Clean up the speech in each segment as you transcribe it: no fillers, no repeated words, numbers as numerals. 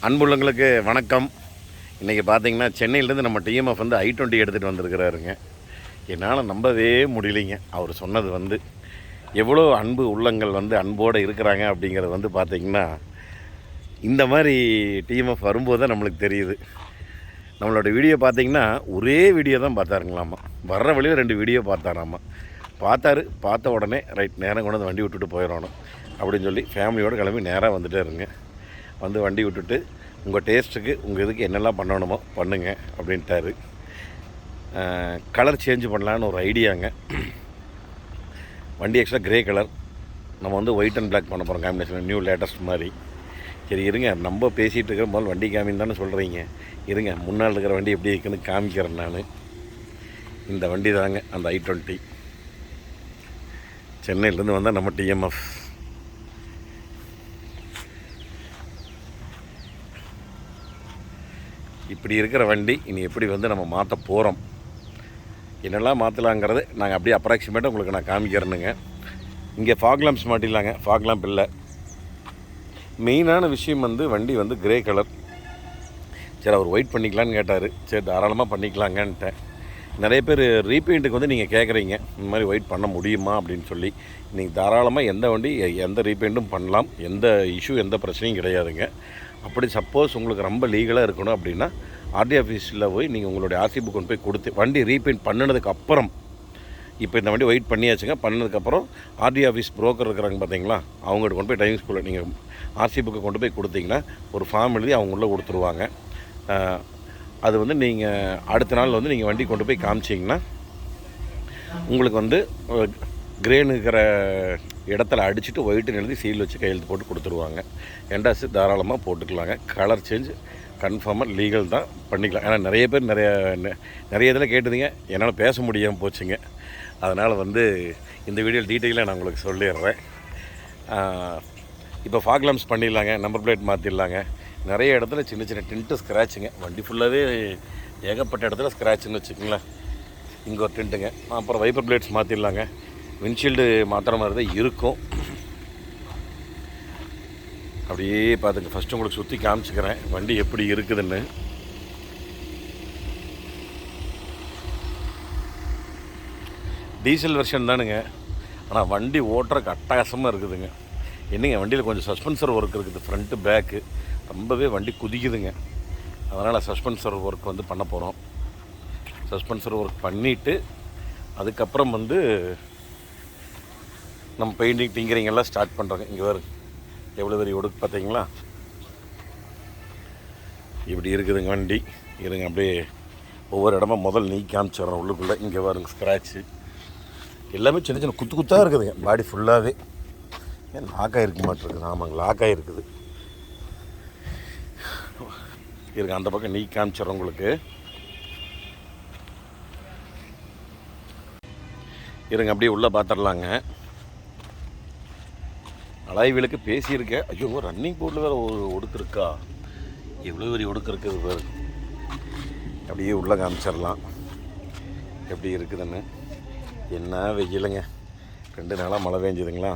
அன்புள்ளங்களுக்கு வணக்கம். இன்றைக்கி பார்த்தீங்கன்னா சென்னையிலேருந்து நம்ம டிஎம்எஃப் வந்து I20 எடுத்துகிட்டு வந்திருக்கிறாருங்க. என்னால் நம்பவே முடியலைங்க. அவர் சொன்னது வந்து எவ்வளோ அன்பு உள்ளங்கள் வந்து அன்போடு இருக்கிறாங்க அப்படிங்கிறது வந்து பார்த்திங்கன்னா இந்த மாதிரி டிஎம்எஃப் வரும்போது தான் நம்மளுக்கு தெரியுது. நம்மளோட வீடியோ பார்த்திங்கன்னா ஒரே வீடியோ தான் பார்த்தாருங்களாமா. வர்ற வழியில் 2 வீடியோ பார்த்தாராமா. பார்த்த உடனே ரைட் நேரம் கொண்டு வந்து வண்டி விட்டுட்டு போயிடணும் அப்படின்னு சொல்லி ஃபேமிலியோடு கிளம்பி நேராக வந்துட்டே இருங்க. வந்து வண்டி விட்டுட்டு உங்கள் டேஸ்ட்டுக்கு உங்கள் இதுக்கு என்னெல்லாம் பண்ணணுமோ பண்ணுங்க அப்படின்ட்டாரு. கலர் சேஞ்ச் பண்ணலான்னு ஒரு ஐடியாங்க. வண்டி ஆக்சுவலாக க்ரே கலர், நம்ம வந்து ஒயிட் அண்ட் பிளாக் பண்ண போகிறோம் காம்பினேஷன், நியூ லேட்டஸ்ட் மாதிரி. சரி இருங்க, நம்ம பேசிகிட்டு இருக்கிற முதல் வண்டி காமின்னு தானே சொல்கிறீங்க. இருங்க, முன்னால் இருக்கிற வண்டி எப்படி இருக்குன்னு காமிக்கிறேன் நான். இந்த வண்டி தாங்க அந்த I20. சென்னையிலேருந்து வந்தால் நம்ம டிஎம்எஃப். இப்படி இருக்கிற வண்டி இனி எப்படி வந்து நம்ம மாற்ற போகிறோம், என்னெல்லாம் மாற்றலாங்கிறது நாங்கள் அப்படியே அப்ராக்சிமேட்டாக உங்களுக்கு நான் காமிக்கிறேனுங்க. இங்கே ஃபாக் லாம்ப்ஸ் மாட்டிடலாங்க. ஃபாக் லாம்ப் இல்லை. மெயினான விஷயம் வந்து வண்டி வந்து க்ரே கலர். சரி, அவர் ஒயிட் பண்ணிக்கலான்னு கேட்டார். சரி, தாராளமாக பண்ணிக்கலாங்கன்ட்டேன். நிறைய பேர் ரீபெயிண்ட்டுக்கு வந்து நீங்கள் கேட்குறீங்க, இந்த மாதிரி ஒயிட் பண்ண முடியுமா அப்படின்னு சொல்லி. நீங்கள் தாராளமாக எந்த வண்டி எந்த ரீபெயிண்ட்டும் பண்ணலாம். எந்த இஷ்யூ எந்த பிரச்சனையும் கிடையாதுங்க. அப்படி சப்போஸ் உங்களுக்கு ரொம்ப லீகலாக இருக்கணும் அப்படின்னா ஆர்டி ஆஃபீஸில் போய் நீங்கள் உங்களுடைய ஆர்சி புக் கொண்டு போய் கொடுத்து வண்டி ரீபெயிண்ட் பண்ணினதுக்கப்புறம், இப்போ இந்த வண்டி வெயிட் பண்ணியாச்சுங்க, பண்ணதுக்கப்புறம் ஆர்டி ஆஃபீஸ் புரோக்கர் இருக்கிறாங்க பார்த்தீங்களா, அவங்ககிட்ட கொண்டு போய் டைமிங் ஸ்கூலில் நீங்கள் ஆர்சி புக்கை கொண்டு போய் கொடுத்தீங்கன்னா ஒரு ஃபார்ம் எழுதி அவங்க உள்ளே கொடுத்துருவாங்க. அது வந்து நீங்கள் அடுத்த நாள் வந்து நீங்கள் வண்டி கொண்டு போய் காமிச்சிங்கன்னா உங்களுக்கு வந்து கிரேன் இருக்கிற இடத்துல அடிச்சுட்டு ஒயிட்டுன்னு எழுதி சீல் வச்சு கையெழுத்து போட்டு கொடுத்துருவாங்க. என்டாஸு தாராளமாக போட்டுக்கலாங்க. கலர் சேஞ்ச் கன்ஃபார்மாக லீகல் தான், பண்ணிக்கலாம். ஏன்னா நிறைய பேர் நிறைய இதில் கேட்டுதுங்க, என்னால் பேச முடியாமல் போச்சுங்க. அதனால் வந்து இந்த வீடியோ டீட்டெயிலாக நான் உங்களுக்கு சொல்லிடுறேன். இப்போ ஃபாக் லாம்ப்ஸ் பண்ணிடலாங்க, நம்பர் பிளேட் மாற்றிடலாங்க. நிறைய இடத்துல சின்ன சின்ன டின்ட்டு ஸ்க்ராட்சுங்க. வண்டி ஃபுல்லாகவே ஏகப்பட்ட இடத்துல ஸ்க்ராட்சுன்னு வச்சுக்கோங்களேன். இங்கே ஒரு டின்ட்டுங்க. அப்புறம் வைப்பர் பிளேட்ஸ் மாற்றிடலாங்க. விண்ட்ஷீல்டு மாத்திர மாதிரி தான் இருக்கும். அப்படியே பார்த்துங்க. ஃபஸ்ட்டு உங்களுக்கு சுற்றி காமிச்சிக்கிறேன் வண்டி எப்படி இருக்குதுன்னு. டீசல் வெர்ஷன் தானுங்க, ஆனால் வண்டி ஓட்டுறக்கு அட்டகாசமாக இருக்குதுங்க. என்னங்க, வண்டியில் கொஞ்சம் சஸ்பென்சர் ஒர்க் இருக்குது, ஃப்ரண்ட்டு பேக்கு ரொம்பவே வண்டி குதிக்குதுங்க. அதனால் சஸ்பென்சர் ஒர்க் வந்து பண்ண போகிறோம். சஸ்பென்சர் ஒர்க் பண்ணிவிட்டு அதுக்கப்புறம் வந்து நம்ம பெயிண்டிங் டிங்கரிங் எல்லாம் ஸ்டார்ட் பண்ணுறோங்க. இங்கே வேறு எவ்வளோ பெரிய ஒடுக்கு பார்த்தீங்களா, இப்படி இருக்குதுங்க வண்டி. இருங்க, அப்படியே ஒவ்வொரு இடமா முதல் நீ காமிச்சிட்றோம் உள்ளுக்குள்ளே. இங்கே வருங்க ஸ்க்ராட்சு எல்லாமே சின்ன சின்ன குத்தாக இருக்குதுங்க. பாடி ஃபுல்லாகவே ஏன் லாக்காக இருக்க மாட்டேருக்குது. ஆமாங்க, லாக்காக இருக்குது. இருங்க, அந்த பக்கம் நீ காமிச்சிட்றோம் உங்களுக்கு. இருங்க, அப்படியே உள்ளே பார்த்துடலாங்க. அலாய்விலுக்கு பேசியிருக்கேன். ஐயோ, ரன்னிங் போர்டில் வேறு ஒரு ஒடுக்கு இருக்கா, எவ்வளோ பெரிய ஒடுக்கு இருக்குது வேறு. அப்படியே உள்ளே காமிச்சிடலாம் எப்படி இருக்குதுன்னு. என்ன வெயிலுங்க, 2 நாளாக மழை பெஞ்சுதுங்களா.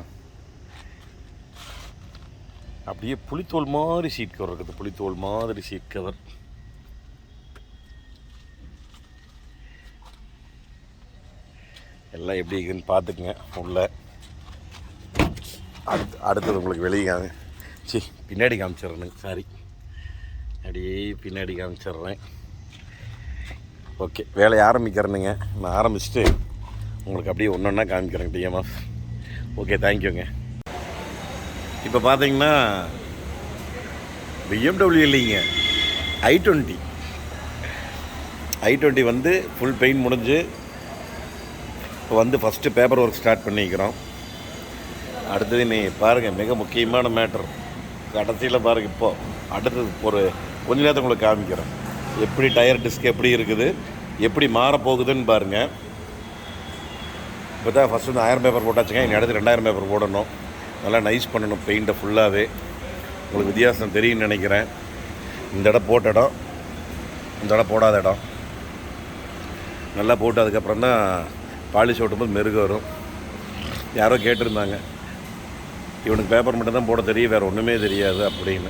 அப்படியே புளித்தோல் மாதிரி சீட் கவர் இருக்குது, புளித்தோல் மாதிரி சீட் கவர். எல்லாம் எப்படி இருக்குதுன்னு பார்த்துக்குங்க. உள்ள அடுத்தது உங்களுக்கு வெளியே பின்னாடி காமிச்சிட்றேனுங்க. சாரி, அப்படியே பின்னாடி காமிச்சிட்றேன். ஓகே, வேலையை ஆரம்பிக்கிறேனுங்க. நான் ஆரம்பிச்சுட்டு உங்களுக்கு அப்படியே ஒன்று ஒன்றா காமிக்கிறேன் டிஎம்எஃப். ஓகே, தேங்க்யூங்க. இப்போ பார்த்தீங்கன்னா BMW இல்லைங்க, I20 வந்து ஃபுல் பெயிண்ட் முடிஞ்சு இப்போ வந்து ஃபஸ்ட்டு பேப்பர் ஒர்க் ஸ்டார்ட் பண்ணிக்கிறோம். அடுத்தது நீ பாருங்கள், மிக முக்கியமான மேட்ரு கடைசியில் பாருங்கள். இப்போது அடுத்தது ஒரு கொஞ்ச நேரத்தை உங்களுக்கு காமிக்கிறேன். எப்படி டயர் டிஸ்க் எப்படி இருக்குது, எப்படி மாறப்போகுதுன்னு பாருங்கள். இப்போ தான் ஃபஸ்ட்டு வந்து 1000 பேப்பர் போட்டாச்சுங்க. இனி அடுத்து 2000 பேப்பர் போடணும். நல்லா நைஸ் பண்ணணும் பெயிண்ட்டை ஃபுல்லாகவே. உங்களுக்கு வித்தியாசம் தெரியும்னு நினைக்கிறேன். இந்த இடம் போட்ட இடம், இந்த இடம் போடாத இடம் நல்லா போட்டு அதுக்கப்புறம் தான் பாலிஷ் ஓட்டும்போது மெருகு வரும். யாரோ கேட்டிருந்தாங்க, இவனுக்கு பேப்பர் மட்டும் தான் போட தெரியும், வேறு ஒன்றுமே தெரியாது அப்படின்னு.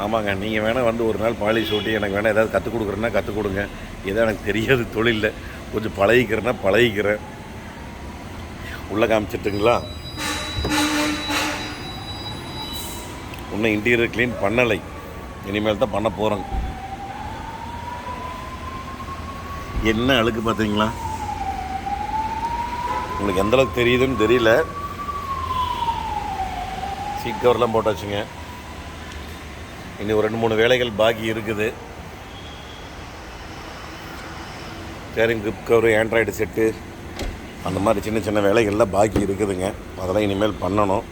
ஆமாங்க, நீங்கள் வேணால் வந்து ஒரு நாள் பாலிஷ் ஓட்டி எனக்கு வேணால் ஏதாவது கற்றுக் கொடுக்குறேன்னா கற்றுக் கொடுங்க. ஏதோ எனக்கு தெரியாது தொழிலில், கொஞ்சம் பழகிக்கிறேன்னா பழகிக்கிறேன். உள்ளே காமிச்சிட்டுங்களா? இன்னும் இன்டீரியர் க்ளீன் பண்ணலை, இனிமேல் தான் பண்ண போகிறோங்க. என்ன அழுக்கு பார்த்தீங்களா? உங்களுக்கு எந்தளவுக்கு தெரியுதுன்னு தெரியல. சீட் கவர்லாம் போட்டாச்சுங்க. இன்னும் ஒரு 2-3 வேலைகள் பாக்கி இருக்குது. Steering grip cover, Android set, அந்த மாதிரி சின்ன சின்ன வேலைகள்லாம் பாக்கி இருக்குதுங்க. அதெல்லாம் இனிமேல் பண்ணணும்.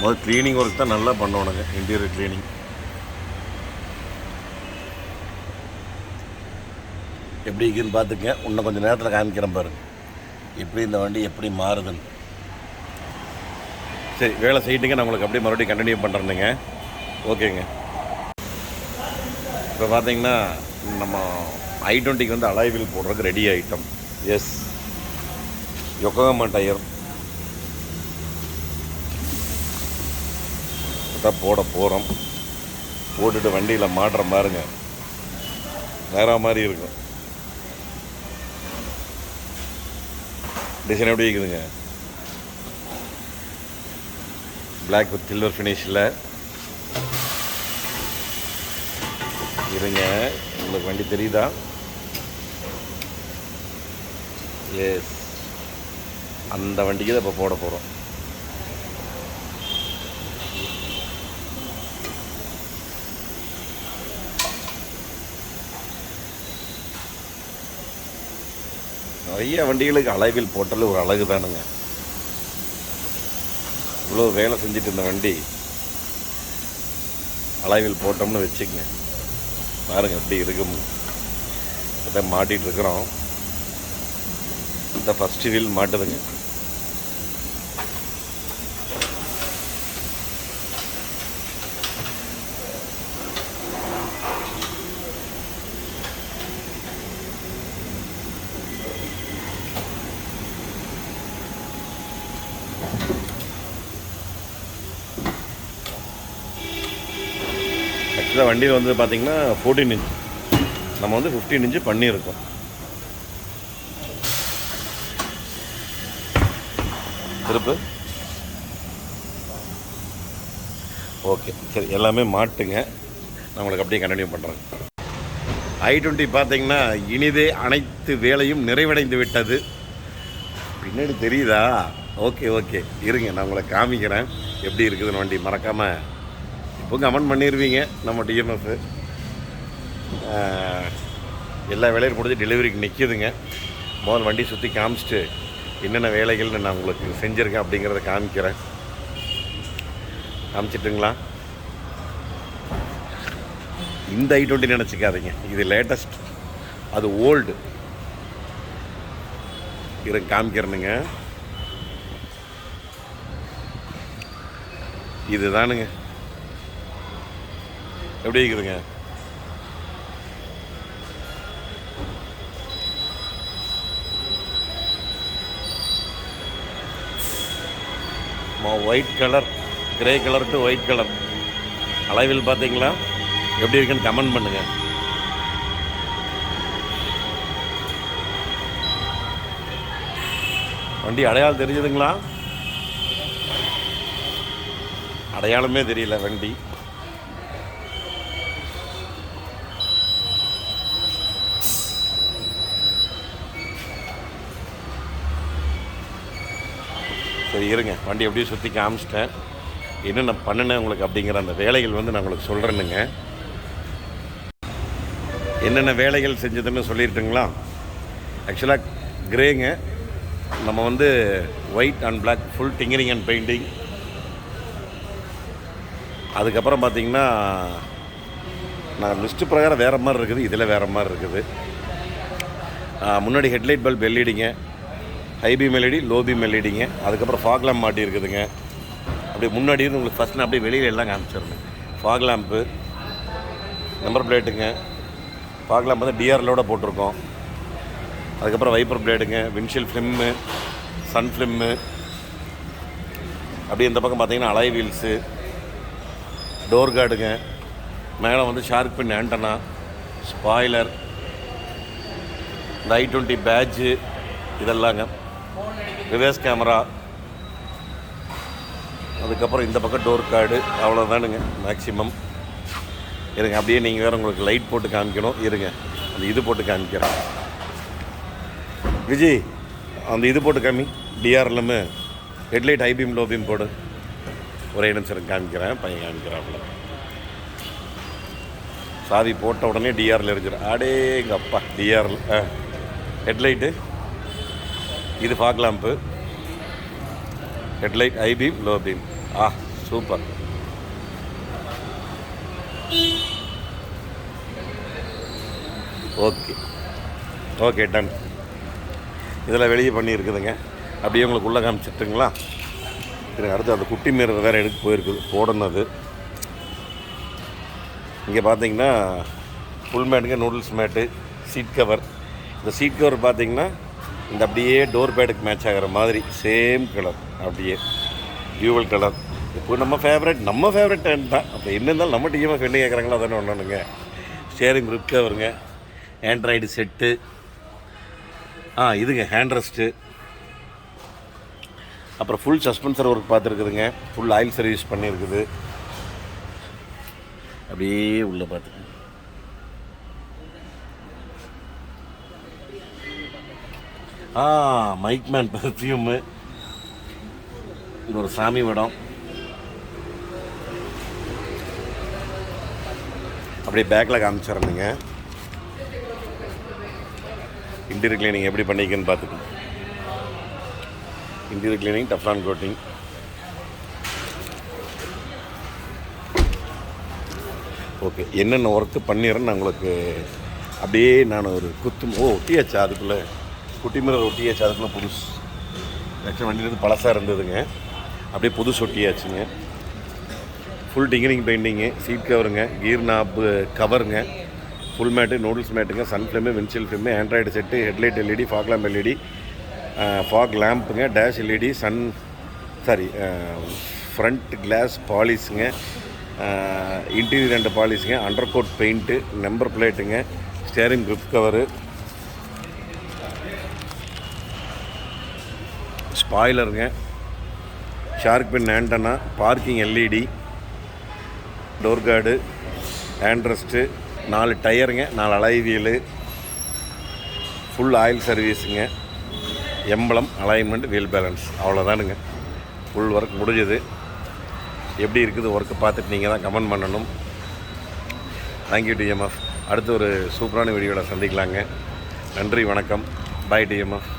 முதல் க்ளீனிங் ஒர்க் தான் நல்லா பண்ணணுங்க, இன்டீரியர் க்ளீனிங். எப்படி இருக்குன்னு பார்த்துங்க. இன்னும் கொஞ்சம் நேரத்தில் காமிக்கிறேன் பாருங்க, எப்படி இந்த வண்டி எப்படி மாறுதுன்னு. சரி, வேலை செய்யிட்டுங்க, நான் உங்களுக்கு அப்படியே மறுபடியும் கண்டினியூ பண்ணுறேனுங்க. ஓகேங்க. இப்போ பார்த்தீங்கன்னா நம்ம I20க்கு வந்து அலாய் வீல் போடுறதுக்கு ready item. Yes, Yokohama tyre தான் போட போகிறோம். போட்டுட்டு வண்டியில் மாட்டுற பாருங்க, வேற மாதிரி இருக்கும். டிசைன் எப்படி இருக்குதுங்க? பிளாக் வித் சில்வர் ஃபினிஷில் இருங்க. உங்களுக்கு வண்டி தெரியுதா? எஸ், அந்த வண்டிக்கு தான் இப்போ போட போகிறோம். நிறைய வண்டிகளுக்கு அலைவில் போட்டாலும் ஒரு அழகு தானுங்க. இவ்வளோ வேலை செஞ்சுட்டு இருந்த வண்டி அலைவில் போட்டோம்னு வச்சுக்கங்க, பாருங்கள் எப்படி இருக்கும். இப்போ மாட்டிகிட்டு இருக்கிறோம். இந்த ஃபஸ்ட்டு வீல் மாட்டுதுங்க. ஆக்சுவலாக வண்டியில் வந்து பார்த்திங்கன்னா 14 இன்ச், நம்ம வந்து 15 இன்ச்சு பண்ணியிருக்கோம். திருப்பு. ஓகே, சரி, எல்லாமே மாட்டுங்க. நான் உங்களுக்கு அப்படியே கண்டினியூ பண்ணுறேன். I20 பார்த்தீங்கன்னா இனிதே அனைத்து வேலையும் நிறைவடைந்து விட்டது. பின்னாடி தெரியுதா? ஓகே ஓகே, இருங்க, நான் உங்களை காமிக்கிறேன் எப்படி இருக்குதுன்னு. வண்டி மறக்காமல் இப்போ கமெண்ட் பண்ணிடுவீங்க. நம்ம டிஎம்எஃப் எல்லா வேலையும் முடிஞ்சு டெலிவரிக்கு நிற்கிதுங்க. முதல் வண்டி சுற்றி காமிச்சிட்டு என்னென்ன வேலைகள்னு நான் உங்களுக்கு செஞ்சுருக்கேன் அப்படிங்கிறத காமிக்கிறேன். காமிச்சிட்டுங்களா? இந்த I20 நினச்சிக்காதீங்க, இது லேட்டஸ்ட், அது ஓல்டு. இருங்க காமிக்கிறேனுங்க. இது தானுங்க, எப்படி இருக்குதுங்க? White colour, grey colour to white colour அளவில் பார்த்தீங்களா? எப்படி இருக்குன்னு கமெண்ட் பண்ணுங்கள். வண்டி அடையாளம் தெரிஞ்சதுங்களா? அடையாளமே தெரியல வண்டி. சரி, இருங்க, வண்டி எப்படியும் சுற்றி காமிச்சிட்டேன். என்னென்ன பண்ணினேன் உங்களுக்கு அப்படிங்கிற அந்த வேலைகள் வந்து நான் உங்களுக்கு சொல்கிறேனுங்க. என்னென்ன வேலைகள் செஞ்சதுன்னு சொல்லிட்டுங்களா? ஆக்சுவலாக கிரேங்க, நம்ம வந்து white and black full tinkering and painting. அதுக்கப்புறம் பார்த்திங்கன்னா நான் லிஸ்ட்டு பிரகாரம் வேறு மாதிரி இருக்குது, இதில் வேறு மாதிரி இருக்குது. முன்னாடி ஹெட்லைட் பல்ப் எல்இடிங்க, high beam LED, low beam எல்இடிங்க. அதுக்கப்புறம் ஃபாக் லேம்ப் மாட்டி இருக்குதுங்க. அப்படியே முன்னாடி இருந்து உங்களுக்கு ஃபஸ்ட் நான் அப்படியே வெளியில் எல்லாம் காமிச்சிருந்தேன். ஃபாக் லேம்ப்பு, நம்பர் பிளேட்டுங்க. ஃபாக் லேம்ப் வந்து டிஆர்லோட போட்டிருக்கோம். அதுக்கப்புறம் வைப்பர் பிளேடுங்க, விண்ட்ஷீல்ட் ஃபிலிம்மு, சன் ஃபிலிம்மு. அப்படியே இந்த பக்கம் பார்த்தீங்கன்னா அலாய் வீல்ஸு, டோர் கார்டுங்க, மேலே வந்து ஷார்க் பின் ஆண்டனா, ஸ்பாய்லர், இந்த I20 பேட்ஜு இதெல்லாங்க, ரிவர்ஸ் கேமரா, அதுக்கப்புறம் இந்த பக்கம் டோர் கார்டு. அவ்வளோதானுங்க மேக்ஸிமம். இருங்க அப்படியே நீங்கள் வேறு உங்களுக்கு லைட் போட்டு காமிக்கணும். இருங்க அந்த இது போட்டு காமிக்கிறேன். விஜய் அந்த இது போட்டு காமி, டிஆர்எல்எம்மு headlight high beam low beam போடு. ஒரே நிமிஷம் காமிக்கிறேன், பையன் காமிக்கிறாப்புல. சாவி போட்ட உடனே டிஆர்எல் எரிஞ்சிடும். அடே எங்கள் அப்பா டிஆர்எல் ஹெட்லைட்டு, இது fog lamp, headlight high beam low beam. Super. Okay done. இதெல்லாம் வெளியே பண்ணியிருக்குதுங்க. அப்படியே உங்களுக்கு உள்ளே காமிச்சிட்டுங்களா? சரி, அடுத்து அந்த குட்டி மீறர் வேறு எடுத்து போயிருக்குது போடணுது. இங்கே பார்த்தீங்கன்னா ஃபுல் மேட்டுங்க, நூடுல்ஸ் மேட்டு, சீட் கவர். இந்த சீட் கவர் பார்த்தீங்கன்னா இந்த அப்படியே டோர் பேடுக்கு மேட்ச் ஆகிற மாதிரி சேம் கலர், அப்படியே டியூவல் கலர். இப்போ நம்ம ஃபேவரட் தான். அப்போ என்ன இருந்தாலும் நம்ம டிஎம்எஃப் என்ன கேட்குறாங்களோ அதானே ஒன்றுங்க. ஸ்டேரிங் ரிப் கவருங்க, ஆண்ட்ராய்டு செட்டு, இதுங்க ஹேண்ட் ரெஸ்ட்டு, அப்புறம் ஃபுல் சஸ்பென்சர் ஒர்க் பார்த்துருக்குதுங்க, ஃபுல் ஆயில் சர்வீஸ் பண்ணியிருக்குது. அப்படியே உள்ளே பார்த்துக்கு மைக்மேன் பெர்ஃப்யூமு, இது ஒரு சாமி படம். அப்படியே பேக்கில் காமிச்சிடணுங்க. இன்டீரியர் கிளீனிங் எப்படி பண்ணிக்கன்னு பார்த்துக்கணும். Interior cleaning, Teflon coating. Okay, என்னென்ன ஒர்க்கு பண்ணிடுறேன்னு நான் உங்களுக்கு அப்படியே நான் ஒரு ஒட்டியாச்சு. அதுக்குள்ளே குட்டி மிரர் ஒட்டியாச்சு. அதுக்குள்ளே புதுசு ஆக்சுவலாக வண்டியிலேருந்து பழசாக இருந்ததுங்க, அப்படியே புதுசு ஒட்டியாச்சுங்க. ஃபுல் டிங்கரிங் பெயிண்டிங்கு, சீட் கவருங்க, கீர் நாப்பு கவருங்க, ஃபுல் மேட்டு, நூடுல்ஸ் மேட்டுங்க, sun film, windshield film, android set, headlight LED, fog lamp LED, fog லேம்புங்க, டேஷ் எல்இடி, ஃப்ரண்ட் கிளாஸ் பாலிஸுங்க, இன்டீரியர் ரெண்டு பாலிஸுங்க, அண்டர் கோட் பெயிண்ட்டு, நம்பர் பிளேட்டுங்க, ஸ்டேரிங் கிரிப் கவரு, ஸ்பாய்லருங்க, shark fin antenna, parking LED, door card, hand rest, 4 டயருங்க, 4 alloy wheel, full oil சர்வீஸுங்க, emblem, alignment, wheel balance. அவ்வளோதானுங்க, full work முடிஞ்சது. எப்படி இருக்குது ஒர்க்கு பார்த்துட்டு நீங்கள் தான் கமெண்ட் பண்ணணும். Thank you TMF. அடுத்து ஒரு சூப்பரான வீடியோவில் சந்திக்கலாங்க. நன்றி, வணக்கம். பாய் டிஎம்எஃப்.